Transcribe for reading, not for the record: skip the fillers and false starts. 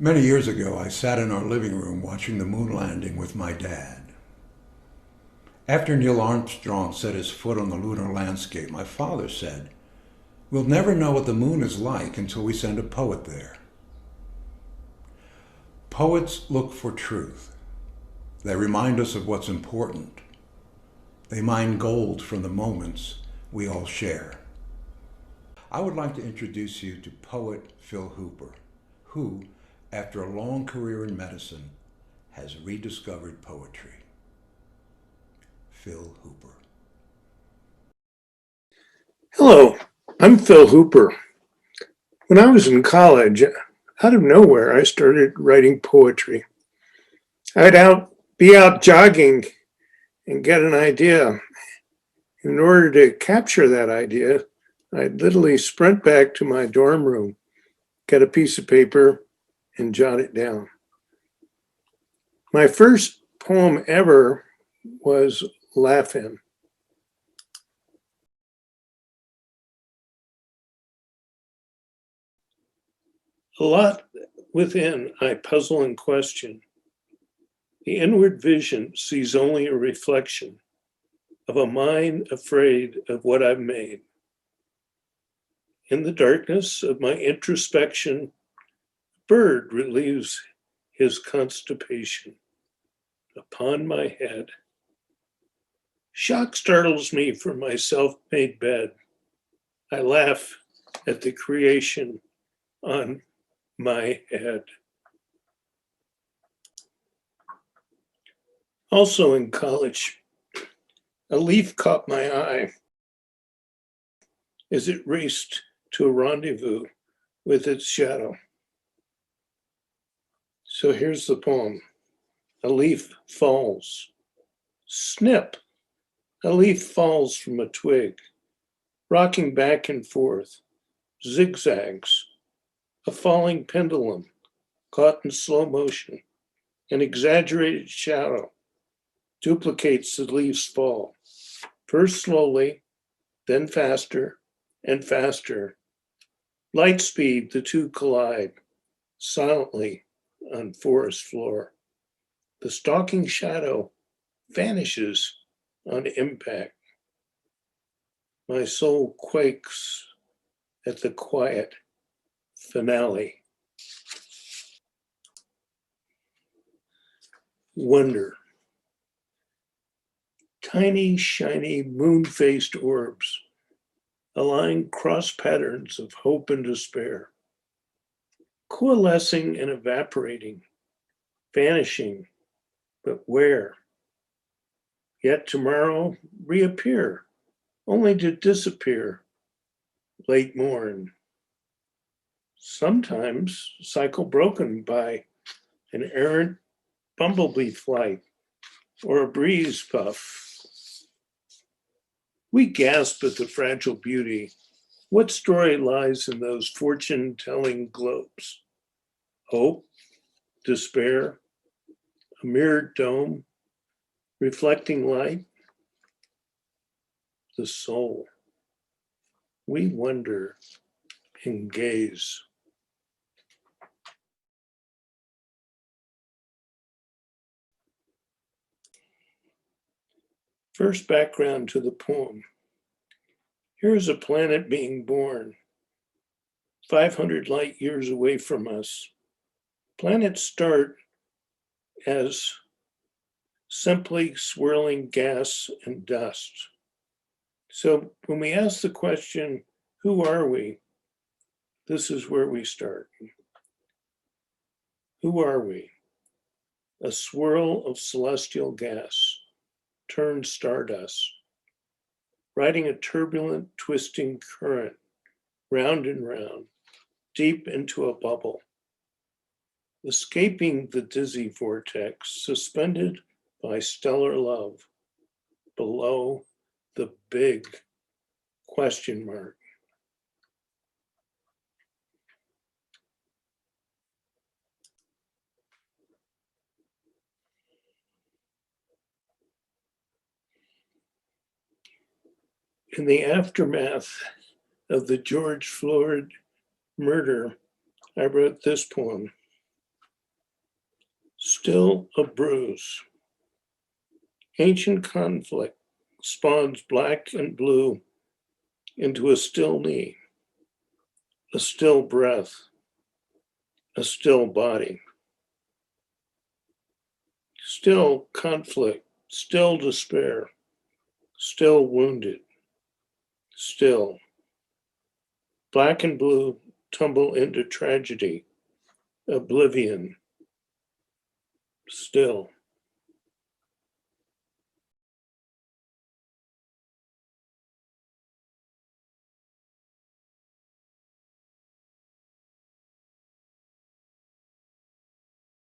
Many years ago, I sat in our living room watching the moon landing with my dad. After Neil Armstrong set his foot on the lunar landscape, my father said, "We'll never know what the moon is like until we send a poet there." Poets look for truth. They remind us of what's important. They mine gold from the moments we all share. I would like to introduce you to poet Phil Hooper, who, after a long career in medicine, has rediscovered poetry. Phil Hooper. Hello, I'm Phil Hooper. When I was in college, out of nowhere, I started writing poetry. Be out jogging and get an idea. In order to capture that idea, I'd literally sprint back to my dorm room, get a piece of paper, and jot it down. My first poem ever was Laugh-In. A lot within I puzzle and question. The inward vision sees only a reflection of a mind afraid of what I've made. In the darkness of my introspection, a bird relieves his constipation upon my head. Shock startles me from my self-made bed. I laugh at the creation on my head. Also in college, a leaf caught my eye as it raced to a rendezvous with its shadow. So here's the poem. A leaf falls. Snip! A leaf falls from a twig, rocking back and forth, zigzags. A falling pendulum caught in slow motion. An exaggerated shadow duplicates the leaf's fall, first slowly, then faster and faster. Light speed, the two collide, silently on forest floor. The stalking shadow vanishes on impact. My soul quakes at the quiet finale. Wonder. Tiny, shiny, moon-faced orbs align cross patterns of hope and despair, coalescing and evaporating, vanishing, but where? Yet tomorrow reappear, only to disappear late morn. Sometimes cycle broken by an errant bumblebee flight or a breeze puff. We gasp at the fragile beauty. What story lies in those fortune-telling globes? Hope, despair, a mirrored dome, reflecting light, the soul. We wonder and gaze. First background to the poem. Here is a planet being born, 500 light years away from us. Planets start as simply swirling gas and dust. So when we ask the question, who are we? This is where we start. Who are we? A swirl of celestial gas, turned stardust, riding a turbulent, twisting current, round and round, deep into a bubble, escaping the dizzy vortex, suspended by stellar love, below the big question mark. In the aftermath of the George Floyd murder, I wrote this poem. still a bruise. Ancient conflict spawns black and blue into a still knee, a still breath, a still body. Still conflict, still despair, still wounded, still. Black and blue tumble into tragedy, oblivion, still.